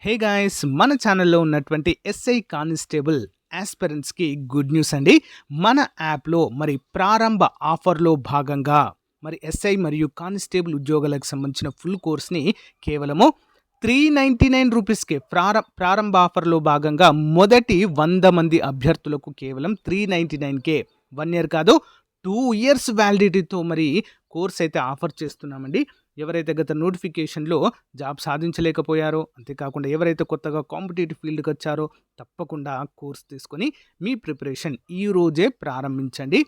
Hey guys, మన ఛానల్లో ఉన్నటువంటి ఎస్ఐ కానిస్టేబుల్ ఆస్పిరెంట్స్కి గుడ్ న్యూస్ అండి. మన యాప్లో మరి ప్రారంభ ఆఫర్లో భాగంగా మరి ఎస్ఐ మరియు కానిస్టేబుల్ ఉద్యోగాలకు సంబంధించిన ఫుల్ కోర్స్ని కేవలము 399 రూపీస్కే ప్రారంభ ఆఫర్లో భాగంగా మొదటి 100 మంది అభ్యర్థులకు కేవలం 399కే 1 ఇయర్ కాదు 2 ఇయర్స్ వ్యాలిడిటీతో మరి కోర్స్ అయితే ఆఫర్ చేస్తున్నామండి. ఎవరైతే గత నోటిఫికేషన్లో జాబ్ సాధించలేకపోయారో, అంతేకాకుండా ఎవరైతే కొత్తగా కాంపిటేటివ్ ఫీల్డ్కి వచ్చారో తప్పకుండా కోర్స్ తీసుకొని మీ ప్రిపరేషన్ ఈ రోజే ప్రారంభించండి.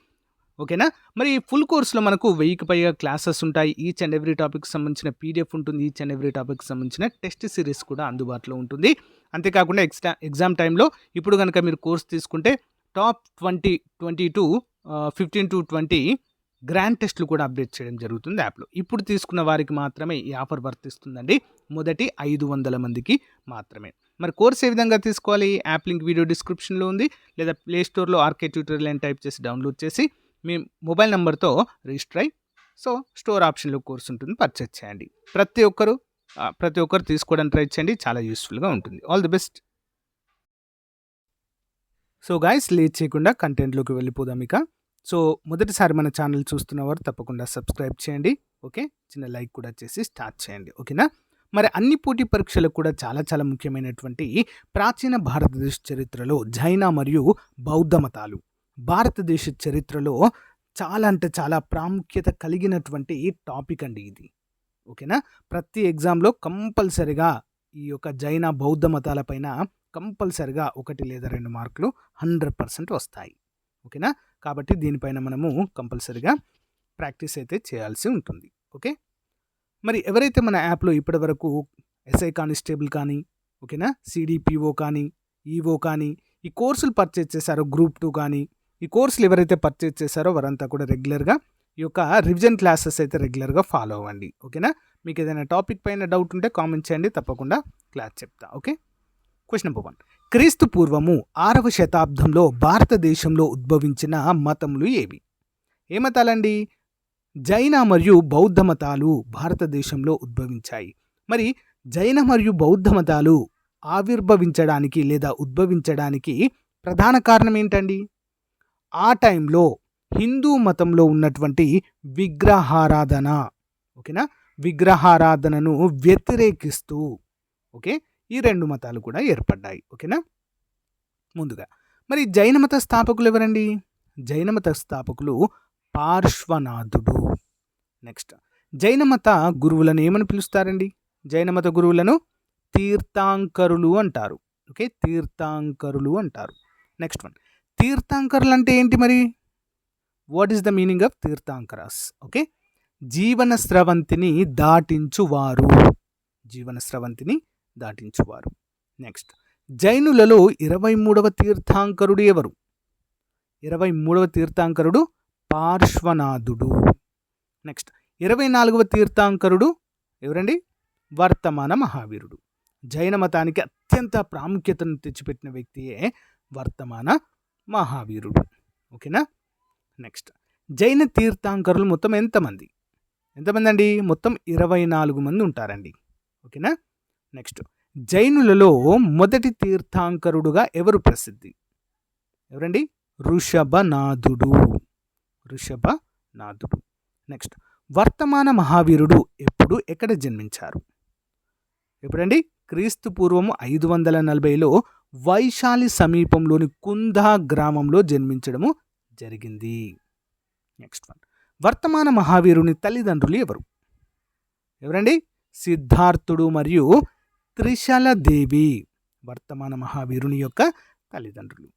ఓకేనా? మరి ఫుల్ కోర్స్లో మనకు 1000కి పైగా క్లాసెస్ ఉంటాయి. ఈచ్ అండ్ ఎవ్రీ టాపిక్ సంబంధించిన పీడిఎఫ్ ఉంటుంది. ఈచ్ అండ్ ఎవ్రీ టాపిక్ సంబంధించిన టెస్ట్ సిరీస్ కూడా అందుబాటులో ఉంటుంది. అంతేకాకుండా ఎగ్జామ్ టైంలో ఇప్పుడు కనుక మీరు కోర్స్ తీసుకుంటే టాప్ 2022 15 to 20 గ్రాండ్ టెస్ట్లు కూడా అప్డేట్ చేయడం జరుగుతుంది యాప్లో. ఇప్పుడు తీసుకున్న వారికి మాత్రమే ఈ ఆఫర్ వర్తిస్తుందండి. మొదటి 500 మందికి మాత్రమే. మరి కోర్స్ ఏ విధంగా తీసుకోవాలి? యాప్ లింక్ వీడియో డిస్క్రిప్షన్లో ఉంది, లేదా ప్లే స్టోర్లో ఆర్కే ట్యూటోరియల్ అని టైప్ చేసి డౌన్లోడ్ చేసి మీ మొబైల్ నెంబర్తో రిజిస్టర్ అయ్యి స్టోర్ ఆప్షన్లో కోర్స్ ఉంటుంది, పర్చేజ్ చేయండి. ప్రతి ఒక్కరు తీసుకోవడానికి ట్రై చేయండి, చాలా యూస్ఫుల్గా ఉంటుంది. All the best. So guys, late చేయకుండా కంటెంట్లోకి వెళ్ళిపోదాం ఇక. మొదటిసారి మన ఛానల్ చూస్తున్నవారు తప్పకుండా సబ్స్క్రైబ్ చేయండి. ఓకే, చిన్న లైక్ కూడా చేసి స్టార్ట్ చేయండి. ఓకేనా? మరి అన్ని పోటీ పరీక్షలకు కూడా చాలా ముఖ్యమైనటువంటి ప్రాచీన భారతదేశ చరిత్రలో జైన మరియు బౌద్ధ మతాలు భారతదేశ చరిత్రలో చాలా ప్రాముఖ్యత కలిగినటువంటి టాపిక్ అండి ఇది. ఓకేనా? ప్రతి ఎగ్జామ్లో కంపల్సరిగా ఈ యొక్క జైన బౌద్ధ మతాలపైన కంపల్సరిగా 1 లేదా 2 మార్కులు 100% వస్తాయి. ఓకేనా? కాబట్టి దీనిపైన మనము కంపల్సరిగా ప్రాక్టీస్ అయితే చేయాల్సి ఉంటుంది. ఓకే, మరి ఎవరైతే మన యాప్లో ఇప్పటివరకు ఎస్ఐ కానిస్టేబుల్ కానీ, ఓకేనా, సిడిపిఓ కానీ, ఈఓ కానీ ఈ కోర్సులు పర్చేజ్ చేశారో, గ్రూప్ 2 కానీ ఈ కోర్సులు ఎవరైతే పర్చేజ్ చేశారో వారంతా కూడా రెగ్యులర్గా ఈ యొక్క రివిజన్ క్లాసెస్ అయితే రెగ్యులర్గా ఫాలో అవ్వండి. ఓకేనా? మీకు ఏదైనా టాపిక్ పైన డౌట్ ఉంటే కామెంట్ చేయండి, తప్పకుండా క్లాస్ చెప్తా. Okay, question number 1. క్రీస్తు పూర్వము 6వ శతాబ్దంలో భారతదేశంలో ఉద్భవించిన మతములు ఏవి? ఏ మతాలండి? జైన మరియు బౌద్ధ మతాలు భారతదేశంలో ఉద్భవించాయి. మరి జైన మరియు బౌద్ధ మతాలు ఆవిర్భవించడానికి లేదా ఉద్భవించడానికి ప్రధాన కారణం ఏంటండి? ఆ టైంలో హిందూ మతంలో ఉన్నటువంటి విగ్రహారాధన, ఓకేనా, విగ్రహారాధనను వ్యతిరేకిస్తూ ఓకే ఈ 2 మతాలు కూడా ఏర్పడ్డాయి. ఓకేనా? ముందుగా మరి జైన మత స్థాపకులు ఎవరండి? జైన మత స్థాపకులు పార్శ్వనాథుడు. నెక్స్ట్, జైన మత గురువులను ఏమని పిలుస్తారండి? జైన మత గురువులను తీర్థాంకరులు అంటారు. ఓకే, తీర్థాంకరులు అంటారు. నెక్స్ట్ వన్, తీర్థాంకరులు అంటే ఏంటి మరి? What is the meaning of tirthankaras? Okay, జీవన స్రవంతిని దాటించువారు. జీవన స్రవంతిని దాటించువారు. నెక్స్ట్, జైనులలో 23వ తీర్థాంకరుడు ఎవరు? 23వ తీర్థాంకరుడు పార్శ్వనాథుడు. నెక్స్ట్, 24వ తీర్థాంకరుడు ఎవరండి? వర్తమాన మహావీరుడు. జైన మతానికి అత్యంత ప్రాముఖ్యతను తెచ్చిపెట్టిన వ్యక్తియే వర్తమాన మహావీరుడు. ఓకేనా? నెక్స్ట్, జైన తీర్థాంకరులు మొత్తం ఎంతమంది అండి? మొత్తం 24 మంది ఉంటారండి. ఓకేనా? నెక్స్ట్, జైనులలో మొదటి తీర్థాంకరుడుగా ఎవరు ప్రసిద్ధి? ఎవరండి? ఋషభనాథుడు. ఋషభనాథుడు. నెక్స్ట్, వర్తమాన మహావీరుడు ఎక్కడ జన్మించారు? ఎప్పుడండి? క్రీస్తు పూర్వము 540లో వైశాలి సమీపంలోని కుందా గ్రామంలో జన్మించడము జరిగింది. నెక్స్ట్ వన్, వర్తమాన మహావీరుని తల్లిదండ్రులు ఎవరండి? సిద్ధార్థుడు మరియు త్రిశలదేవి వర్తమాన మహావీరుని యొక్క తల్లిదండ్రులు.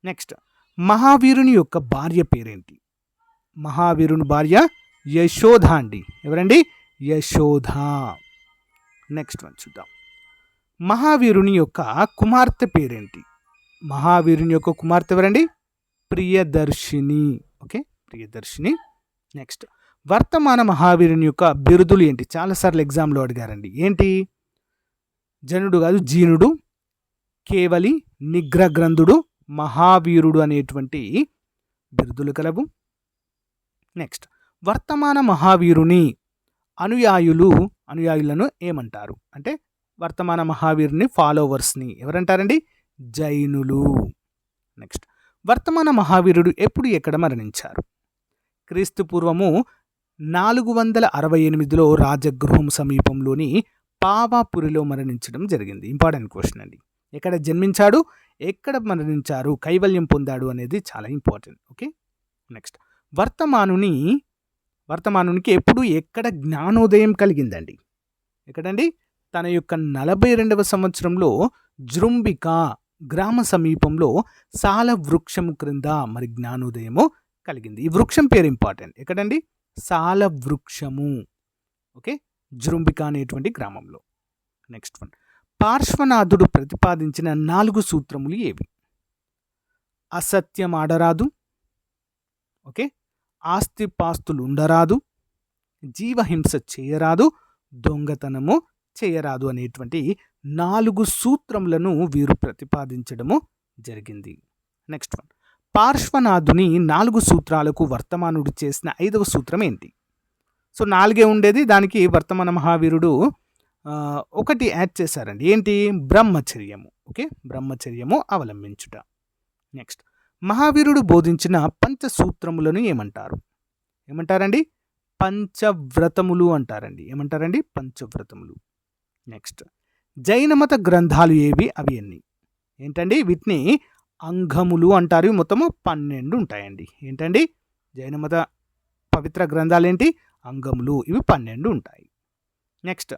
నెక్స్ట్, మహావీరుని యొక్క భార్య పేరేంటి? మహావీరుని భార్య యశోధ అండి. ఎవరండి? యశోధ. నెక్స్ట్ వన్ చూద్దాం. మహావీరుని యొక్క కుమార్తె పేరేంటి? మహావీరుని యొక్క కుమార్తె ఎవరండి? ప్రియదర్శిని. ఓకే, ప్రియదర్శిని. నెక్స్ట్, వర్తమాన మహావీరుని యొక్క బిరుదులు ఏంటి? చాలాసార్లు ఎగ్జామ్లో అడిగారండి. ఏంటి? జనుడు కాదు, జీనుడు, కేవలి, నిగ్రగ్రంథుడు, మహావీరుడు అనేటువంటి బిరుదులు కలవు. నెక్స్ట్, వర్తమాన మహావీరుని అనుయాయులను ఏమంటారు? అంటే వర్తమాన మహావీరుని ఫాలోవర్స్ని ఎవరంటారండి? జైనులు. నెక్స్ట్, వర్తమాన మహావీరుడు ఎప్పుడు ఎక్కడ మరణించారు? క్రీస్తు పూర్వము 468లో రాజగృహం సమీపంలోని పావాపురిలో మరణించడం జరిగింది. ఇంపార్టెంట్ క్వశ్చన్ అండి. ఎక్కడ జన్మించాడు, ఎక్కడ మరణించారు, కైవల్యం పొందాడు అనేది చాలా ఇంపార్టెంట్. ఓకే. నెక్స్ట్, వర్తమానునికి ఎప్పుడు ఎక్కడ జ్ఞానోదయం కలిగిందండి? ఎక్కడండి? తన యొక్క 42వ సంవత్సరంలో జృంబిక గ్రామ సమీపంలో సాల వృక్షము క్రింద మరి జ్ఞానోదయము కలిగింది. ఈ వృక్షం పేరు ఇంపార్టెంట్. ఎక్కడండి? సాల వృక్షము. ఓకే, జృంబిక అనేటువంటి గ్రామంలో. నెక్స్ట్ వన్, పార్శ్వనాథుడు ప్రతిపాదించిన 4 సూత్రములు ఏవి? అసత్యం ఆడరాదు, ఓకే, ఆస్తిపాస్తులు ఉండరాదు, జీవహింస చేయరాదు, దొంగతనము చేయరాదు అనేటువంటి 4 సూత్రములను వీరు ప్రతిపాదించడము జరిగింది. నెక్స్ట్ వన్, పార్శ్వనాథుని 4 సూత్రాలకు వర్తమానుడు చేసిన 5వ సూత్రం ఏంటి? సో 4 ఉండేది, దానికి వర్తమాన మహావీరుడు ఒకటి యాడ్ చేశారండి. ఏంటి? బ్రహ్మచర్యము. ఓకే, బ్రహ్మచర్యము అవలంబించుట. నెక్స్ట్, మహావీరుడు బోధించిన పంచసూత్రములను ఏమంటారండి? పంచవ్రతములు అంటారండి. ఏమంటారండి? పంచవ్రతములు. నెక్స్ట్, జైనమత గ్రంథాలు ఏవి? అవి ఎన్ని? ఏంటండి? వీటిని అంగములు అంటారు. మొత్తము 12 ఉంటాయండి. ఏంటండి? జైనమత పవిత్ర గ్రంథాలు ఏంటి? అంగములు. ఇవి 12 ఉంటాయి. నెక్స్ట్,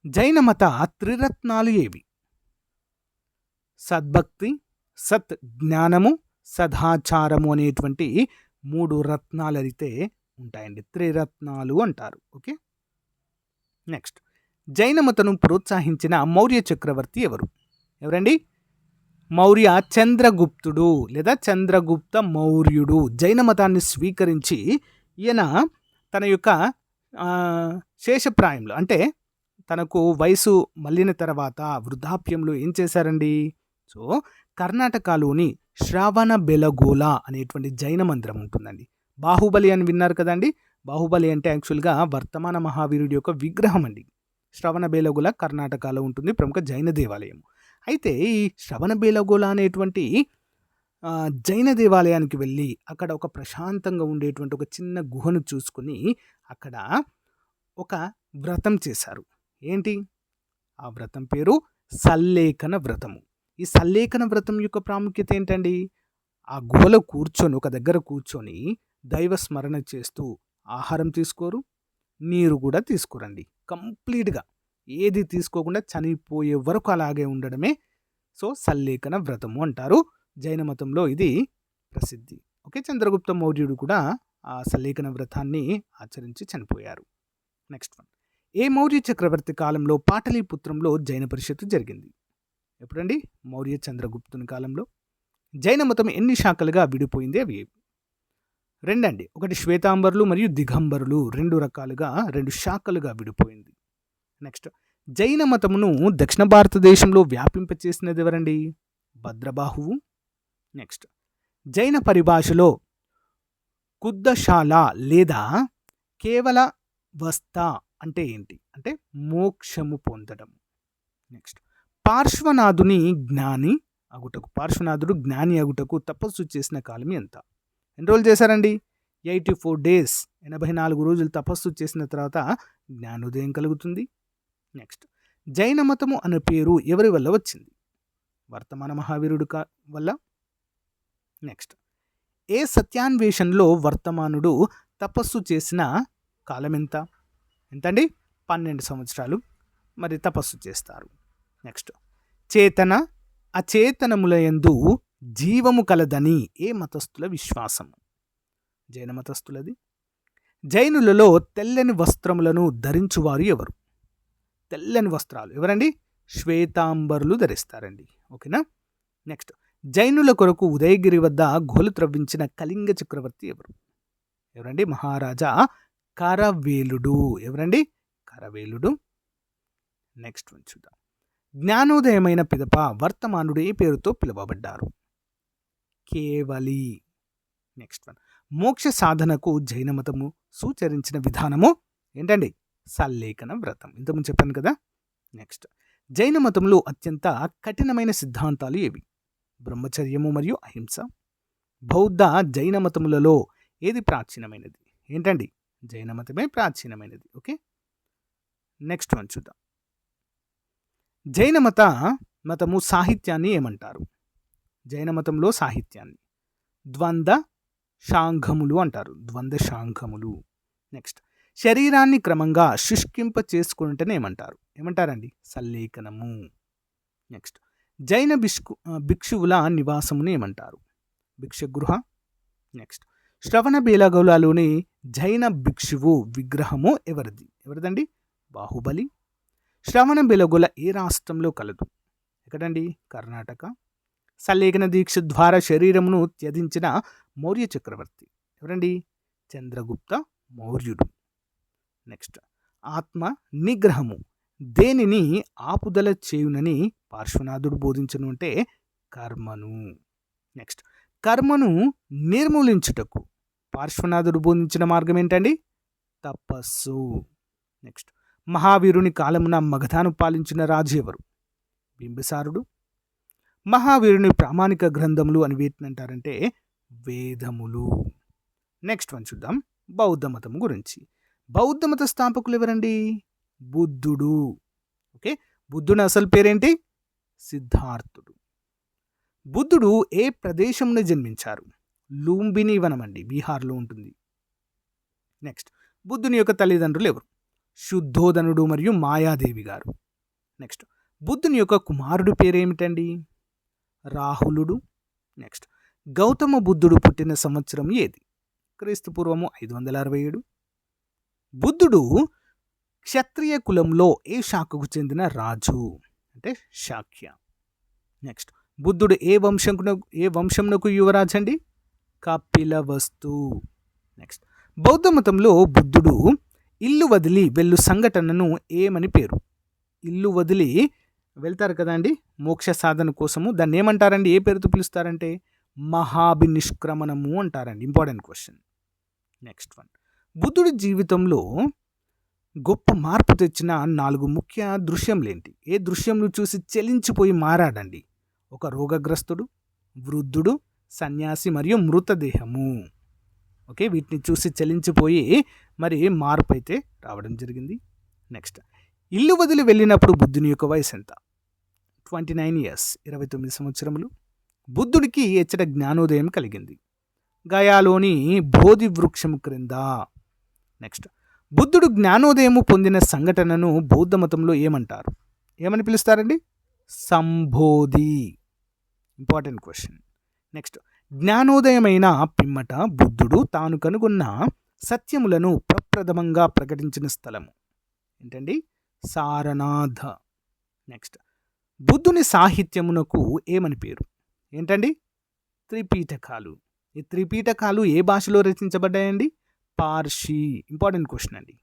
జైనమత త్రిరత్నాలు ఏవి? సద్భక్తి, సత్ జ్ఞానము, సదాచారము అనేటువంటి 3 రత్నాలు అయితే ఉంటాయండి. త్రిరత్నాలు అంటారు. ఓకే. నెక్స్ట్, జైనమతను ప్రోత్సహించిన మౌర్య చక్రవర్తి ఎవరండి? మౌర్య చంద్రగుప్తుడు లేదా చంద్రగుప్త మౌర్యుడు. జైనమతాన్ని స్వీకరించి ఈయన తన యొక్క శేషప్రాయంలో, అంటే తనకు వయసు మళ్ళిన తర్వాత వృద్ధాప్యంలో ఏం చేశారండి? సో కర్ణాటకలోని శ్రవణ బెలగోళ అనేటువంటి జైన మందిరం ఉంటుందండి. బాహుబలి అని విన్నారు కదండి. బాహుబలి అంటే యాక్చువల్గా వర్తమాన మహావీరుడి యొక్క విగ్రహం అండి. శ్రవణ బెలగోళ కర్ణాటకలో ఉంటుంది, ప్రముఖ జైన దేవాలయం. అయితే ఈ శ్రవణ బెలగోళ అనేటువంటి జైన దేవాలయానికి వెళ్ళి అక్కడ ఒక ప్రశాంతంగా ఉండేటువంటి ఒక చిన్న గుహను చూసుకుని అక్కడ ఒక వ్రతం చేశారు. ఏంటి ఆ వ్రతం? పేరు సల్లేఖన వ్రతము. ఈ సల్లేఖన వ్రతం యొక్క ప్రాముఖ్యత ఏంటండి? ఆ గుహలో కూర్చొని, ఒక దగ్గర కూర్చొని దైవ స్మరణ చేస్తూ ఆహారం తీసుకోరు, నీరు కూడా తీసుకోరండి. కంప్లీట్గా ఏది తీసుకోకుండా చనిపోయే వరకు అలాగే ఉండడమే సో సల్లేఖన వ్రతము అంటారు. జైన మతంలో ఇది ప్రసిద్ధి. ఓకే, చంద్రగుప్త మౌర్యుడు కూడా ఆ సల్లేఖన వ్రతాన్ని ఆచరించి చనిపోయారు. నెక్స్ట్ వన్, ఏ మౌర్య చక్రవర్తి కాలంలో పాటలీపుత్రంలో జైన పరిషత్తు జరిగింది? ఎప్పుడండి? మౌర్య చంద్రగుప్తుని కాలంలో. జైన మతం ఎన్ని శాఖలుగా విడిపోయింది? అవి 2 అండి. ఒకటి శ్వేతాంబరులు మరియు దిగంబరులు, 2 రకాలుగా 2 శాఖలుగా విడిపోయింది. నెక్స్ట్, జైన మతమును దక్షిణ భారతదేశంలో వ్యాపింపచేసినది ఎవరండి? భద్రబాహువు. నెక్స్ట్, జైన పరిభాషలో కుద్దశాల లేదా కేవల వస్త అంటే ఏంటి? అంటే మోక్షము పొందడం. నెక్స్ట్, పార్శ్వనాథుడు జ్ఞాని అగుటకు తపస్సు చేసిన కాలం ఎంత? ఎన్ని రోజులు చేశారండి? 84 days, 84 రోజులు తపస్సు చేసిన తర్వాత జ్ఞానోదయం కలుగుతుంది. నెక్స్ట్, జైన మతము అనే పేరు ఎవరి వల్ల వచ్చింది? వర్తమాన మహావీరుడు వల్ల. నెక్స్ట్, ఏ సత్యాన్వేషణలో వర్తమానుడు తపస్సు చేసిన కాలం ఎంతండి? 12 సంవత్సరాలు మరి తపస్సు చేస్తారు. నెక్స్ట్, చేతన అచేతనములయందు జీవము కలదని ఏ మతస్థుల విశ్వాసము? జైన మతస్థులది. జైనులలో తెల్లని వస్త్రములను ధరించువారు ఎవరు? తెల్లని వస్త్రాలు ఎవరండి? శ్వేతాంబరులు ధరిస్తారండి. ఓకేనా. నెక్స్ట్, జైనుల కొరకు ఉదయగిరి వద్ద గోలు త్రవ్వించిన కళింగ చక్రవర్తి ఎవరండి? మహారాజా కరవేలుడు. ఎవరండి? కరవేలుడు. నెక్స్ట్ వన్ చూద్దాం. జ్ఞానోదయమైన పిదప వర్తమానుడు ఏ పేరుతో పిలువబడ్డారు? కేవలి. నెక్స్ట్ వన్, మోక్ష సాధనకు జైన మతము సూచరించిన విధానము ఏంటండి? సల్లేఖన వ్రతం. ఇంతకుముందు చెప్పాను కదా. నెక్స్ట్, జైన మతంలో అత్యంత కఠినమైన సిద్ధాంతాలు ఏవి? బ్రహ్మచర్యము మరియు అహింస. బౌద్ధ, జైన మతములలో ఏది ప్రాచీనమైనది? ఏంటండి? జైన మతమే ప్రాచీనమైనది. ఓకే, నెక్స్ట్ వన్ చూద్దాం. జైన మతము సాహిత్యాన్ని ఏమంటారు? జైన మతంలో సాహిత్యాన్ని ద్వంద్వ శాంఘములు అంటారు. ద్వంద్వ శాంఘములు. నెక్స్ట్, శరీరాన్ని క్రమంగా శుష్కింప చేసుకుంటేనే ఏమంటారండి? సల్లేఖనము. నెక్స్ట్, జైన భిక్షువుల నివాసముని ఏమంటారు? భిక్షగృహ. నెక్స్ట్, శ్రవణ బేలగౌలలోని జైన భిక్షువు విగ్రహము ఎవరిదండి? బాహుబలి. శ్రవణ బేలగొల ఏ రాష్ట్రంలో కలదు? ఎక్కడండి? కర్ణాటక. సల్లేఖన దీక్ష ద్వారా శరీరమును త్యజించిన మౌర్య చక్రవర్తి ఎవరండి? చంద్రగుప్త మౌర్యుడు. నెక్స్ట్, ఆత్మ నిగ్రహము దేనిని ఆపుదల చేయునని పార్శ్వనాథుడు బోధించను అంటే కర్మను. నెక్స్ట్, కర్మను నిర్మూలించుటకు పార్శ్వనాథుడు బోధించిన మార్గం ఏంటండి? తపస్సు. నెక్స్ట్, మహావీరుని కాలమున మగధాను పాలించిన రాజు ఎవరు? బింబిసారుడు. మహావీరుని ప్రామాణిక గ్రంథములు అని వీటిని అంటారంటే వేదములు. నెక్స్ట్ వన్ చూద్దాం, బౌద్ధ మతం గురించి. బౌద్ధ మత స్థాపకులు ఎవరండి? బుద్ధుడు. ఓకే, బుద్ధుని అసలు పేరేంటి? సిద్ధార్థుడు. బుద్ధుడు ఏ ప్రదేశంలో జన్మించారు? లూంబిని వనం అండి, బీహార్లో ఉంటుంది. నెక్స్ట్, బుద్ధుని యొక్క తల్లిదండ్రులు ఎవరు? శుద్ధోదనుడు మరియు మాయాదేవి గారు. నెక్స్ట్, బుద్ధుని యొక్క కుమారుడు పేరేమిటండి? రాహులుడు. నెక్స్ట్, గౌతమ బుద్ధుడు పుట్టిన సంవత్సరం ఏది? క్రీస్తుపూర్వము 567. బుద్ధుడు క్షత్రియ కులంలో ఏ శాఖకు చెందిన రాజు? అంటే శాక్య. నెక్స్ట్, బుద్ధుడు ఏ వంశంనకు యువరాజు అండి? కపిలవస్తు. నెక్స్ట్, బౌద్ధ మతంలో బుద్ధుడు ఇల్లు వదిలి వెళ్ళు సంఘటనను ఏమని పేరు? ఇల్లు వదిలి వెళ్తారు కదా అండి మోక్ష సాధన కోసము, దాన్ని ఏమంటారండి? ఏ పేరుతో పిలుస్తారంటే మహాభినిష్క్రమణము అంటారండి. Important question. నెక్స్ట్ వన్, బుద్ధుడి జీవితంలో గొప్ప మార్పు తెచ్చిన 4 ముఖ్య దృశ్యంలేంటి? ఏ దృశ్యంను చూసి చెలించిపోయి మారాడండి? ఒక రోగగ్రస్తుడు, వృద్ధుడు, సన్యాసి మరియు మృతదేహము. ఓకే, వీటిని చూసి చెలించిపోయి మరి మార్పు అయితే రావడం జరిగింది. నెక్స్ట్, ఇల్లు వదిలి వెళ్ళినప్పుడు బుద్ధుని యొక్క వయసు ఎంత? 29 years, 29 సంవత్సరములు. బుద్ధుడికి ఎచ్చట జ్ఞానోదయం కలిగింది? గయాలోని బోధి వృక్షము క్రింద. నెక్స్ట్, బుద్ధుడు జ్ఞానోదయము పొందిన సంఘటనను బౌద్ధ మతంలో ఏమంటారు? ఏమని పిలుస్తారండి? సంబోధి. Important question. నెక్స్ట్, జ్ఞానోదయమైన పిమ్మట బుద్ధుడు తాను కనుగొన్న సత్యములను ప్రప్రథమంగా ప్రకటించిన స్థలము ఏంటండి? సారనాథ. నెక్స్ట్, బుద్ధుని సాహిత్యమునకు ఏమని పేరు? ఏంటండి? త్రిపీఠకాలు. ఈ త్రిపీఠకాలు ఏ భాషలో రచించబడ్డాయండి? పార్షి. ఇంపార్టెంట్ క్వశ్చన్ అండి.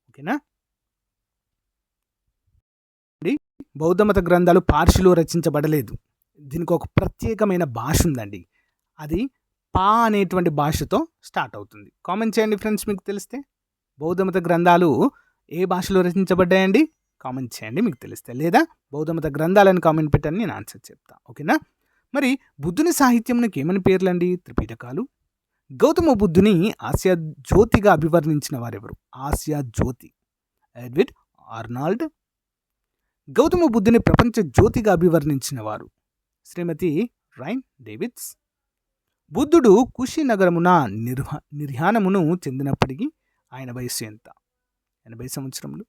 ఓకేనా? బౌద్ధ మత గ్రంథాలు పార్షిలో రచించబడలేదు. దీనికి ఒక ప్రత్యేకమైన భాష ఉందండి. అది పా అనేటువంటి భాషతో స్టార్ట్ అవుతుంది. కామెంట్ చేయండి ఫ్రెండ్స్ మీకు తెలిస్తే. బౌద్ధ మత గ్రంథాలు ఏ భాషలో రచించబడ్డాయండి? కామెంట్ చేయండి మీకు తెలిస్తే. లేదా బౌద్ధ మత గ్రంథాలను కామెంట్ పెట్టని నేను ఆన్సర్ చెప్తా. ఓకేనా? మరి బుద్ధుని సాహిత్యంకి ఏమని పేర్లండి? త్రిపీఠకాలు. గౌతమ బుద్ధుని ఆసియా జ్యోతిగా అభివర్ణించిన వారెవరు? ఆసియా జ్యోతి ఎడ్విడ్ ఆర్నాల్డ్. గౌతమ బుద్ధుని ప్రపంచ జ్యోతిగా అభివర్ణించిన వారు శ్రీమతి రైన్ డేవిడ్స్. బుద్ధుడు కుషినగరమున నిర్యాణమును చెందినప్పటికీ ఆయన వయస్సు ఎంత? 80 సంవత్సరములు.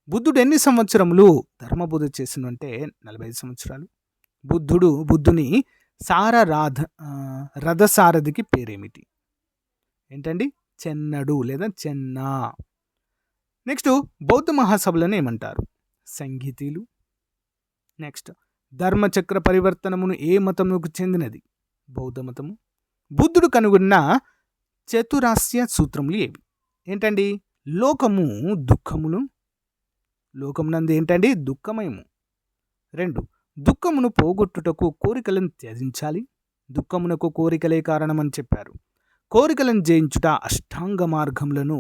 బుద్ధుడు ఎన్ని సంవత్సరములు ధర్మబోధ చేసినంటే 45 సంవత్సరాలు. బుద్ధుని రథసారథికి పేరేమిటి? ఏంటండి? చెన్నడు లేదా చెన్నా. నెక్స్ట్, బౌద్ధ మహాసభలను ఏమంటారు? సంగీతీలు. నెక్స్ట్, ధర్మచక్ర పరివర్తనమును ఏ మతముకు చెందినది? బౌద్ధ మతము. బుద్ధుడు కనుగొన్న చతురాస్య సూత్రములు ఏవి? ఏంటండి? లోకము దుఃఖమును, లోకమునందు ఏంటండి? దుఃఖమయము. 2, దుఃఖమును పోగొట్టుటకు కోరికలను త్యజించాలి. దుఃఖమునకు కోరికలే కారణమని చెప్పారు. కోరికలను జయించుట అష్టాంగ మార్గములను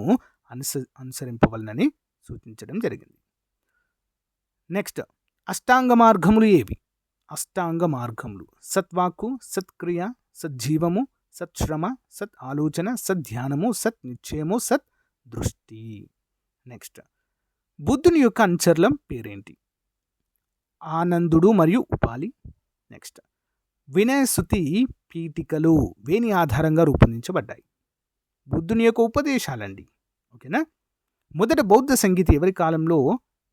అనుసరింపవలనని సూచించడం జరిగింది. నెక్స్ట్ అష్టాంగ మార్గములు ఏవి? అష్టాంగ మార్గములు సత్వాక్కు, సత్క్రియ, సజ్జీవము, సత్శ్రమ, సత్ ఆలోచన, సద్ధ్యానము, సత్ నిశ్చయము, సత్ దృష్టి. నెక్స్ట్ బుద్ధుని యొక్క అనుచరులం పేరేంటి? ఆనందుడు మరియు ఉపాలి. నెక్స్ట్ వినయశృతి పీఠికలు వేని ఆధారంగా రూపొందించబడ్డాయి? బుద్ధుని యొక్క ఉపదేశాలండి. ఓకేనా. మొదట బౌద్ధ సంగీత ఎవరి కాలంలో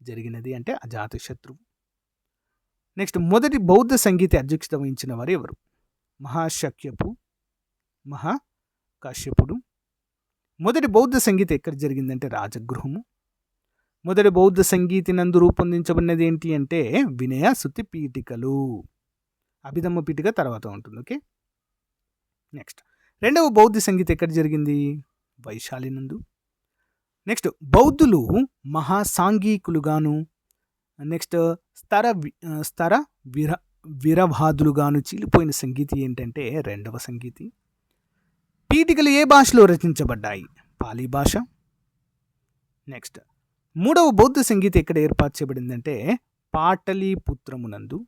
జరిగినది అంటే అజాతశత్రువు. నెక్స్ట్ మొదటి బౌద్ధ సంగీత అధ్యక్షత వహించిన వారు ఎవరు? మహాకాశ్యపుడు. మొదటి బౌద్ధ సంగీత ఎక్కడ జరిగిందంటే రాజగృహము. మొదటి బౌద్ధ సంగీతి నందు రూపొందించబడినది ఏంటి అంటే వినయ శృతి పీఠికలు. అభిధమ్మ పీఠిక తర్వాత ఉంటుంది. ఓకే. నెక్స్ట్ రెండవ బౌద్ధ సంగీత ఎక్కడ జరిగింది? వైశాలి నందు. నెక్స్ట్ బౌద్ధులు మహాసాంఘికులుగాను నెక్స్ట్ స్థర విరవాదులుగాను చీలిపోయిన సంగీతి ఏంటంటే రెండవ సంగీతి. పీఠికలు ఏ భాషలో రచించబడ్డాయి? పాలీ భాష. నెక్స్ట్ మూడవ బౌద్ధ సంగీత ఎక్కడ ఏర్పాటు చేయబడిందంటే పాటలీపుత్రమునందు.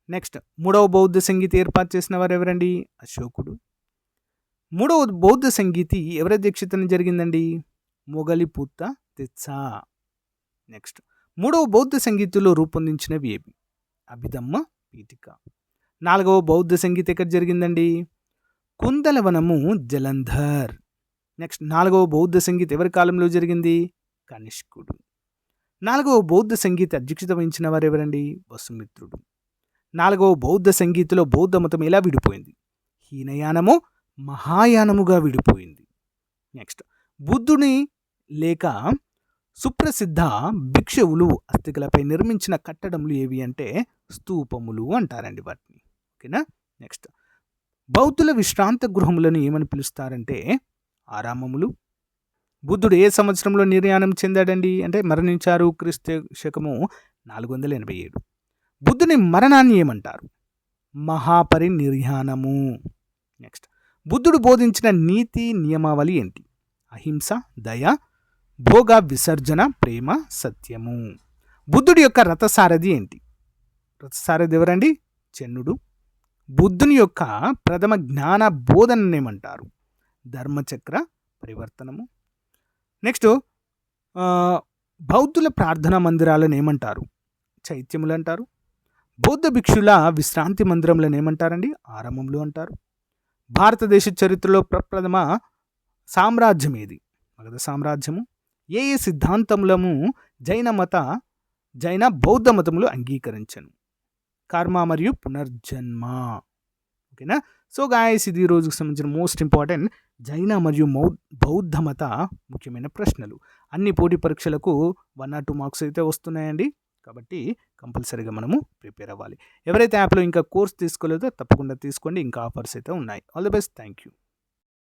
నెక్స్ట్ మూడవ బౌద్ధ సంగీత ఏర్పాటు చేసిన వారు ఎవరండి? అశోకుడు. మూడవ బౌద్ధ సంగీతి ఎవరి అధ్యక్షతన జరిగిందండి? మొగలిపుత్త తెత్సా. నెక్స్ట్ మూడవ బౌద్ధ సంగీతంలో రూపొందించినవి ఏవి? అభిధమ్మ పీఠిక. నాలుగవ బౌద్ధ సంగీత ఎక్కడ జరిగిందండి? కుందలవనము జలంధర్. నెక్స్ట్ నాలుగవ బౌద్ధ సంగీత ఎవరి కాలంలో జరిగింది? కనిష్కుడు. నాలుగవ బౌద్ధ సంగీత అధ్యక్షత వహించిన వారు ఎవరండి? వసుమిత్రుడు. నాలుగవ బౌద్ధ సంగీతలో బౌద్ధ మతం ఎలా విడిపోయింది? హీనయానము మహాయానముగా విడిపోయింది. నెక్స్ట్ బుద్ధుని లేక సుప్రసిద్ధ భిక్షువులు అస్థికలపై నిర్మించిన కట్టడములు ఏవి అంటే స్తూపములు అంటారండి వాటిని. ఓకేనా. నెక్స్ట్ బౌద్ధుల విశ్రాంత గృహములను ఏమని పిలుస్తారంటే ఆరామములు. బుద్ధుడు ఏ సంవత్సరంలో నిర్యాణం చెందాడండి అంటే మరణించారు? క్రీస్తు శకము 487. బుద్ధుని మరణాన్ని ఏమంటారు? మహాపరినిర్యాణము. నెక్స్ట్ బుద్ధుడు బోధించిన నీతి నియమావళి ఏంటి? అహింస, దయ, భోగ విసర్జన, ప్రేమ, సత్యము. బుద్ధుడి యొక్క రథసారథి ఏంటి? రథసారథి ఎవరండి? చెన్నుడు. బుద్ధుని యొక్క ప్రథమ జ్ఞాన బోధననేమంటారు? ధర్మచక్ర పరివర్తనము. నెక్స్ట్ బౌద్ధుల ప్రార్థనా మందిరాలను ఏమంటారు? చైత్యములు అంటారు. బౌద్ధ భిక్షుల విశ్రాంతి మందిరములను ఏమంటారండి? ఆరామములు అంటారు. భారతదేశ చరిత్రలో ప్రప్రథమ సామ్రాజ్యం ఏది? మగధ సామ్రాజ్యము. ఏ ఏ సిద్ధాంతములను జైన బౌద్ధ మతములు అంగీకరించను? కర్మ మరియు పునర్జన్మ. ఓకేనా. సో గాయస్, ఇది ఈ రోజుకు సంబంధించిన మోస్ట్ ఇంపార్టెంట్ జైన మరియు బౌద్ధ మత ముఖ్యమైన ప్రశ్నలు. అన్ని పోటీ పరీక్షలకు 1 or 2 మార్క్స్ అయితే వస్తున్నాయండి. కాబట్టి కంపల్సరీగా మనము ప్రిపేర్ అవ్వాలి. ఎవరైతే యాప్లో ఇంకా కోర్స్ తీసుకోలేదో తప్పకుండా తీసుకోండి. ఇంకా ఆఫర్స్ అయితే ఉన్నాయి. All the best. Thank you.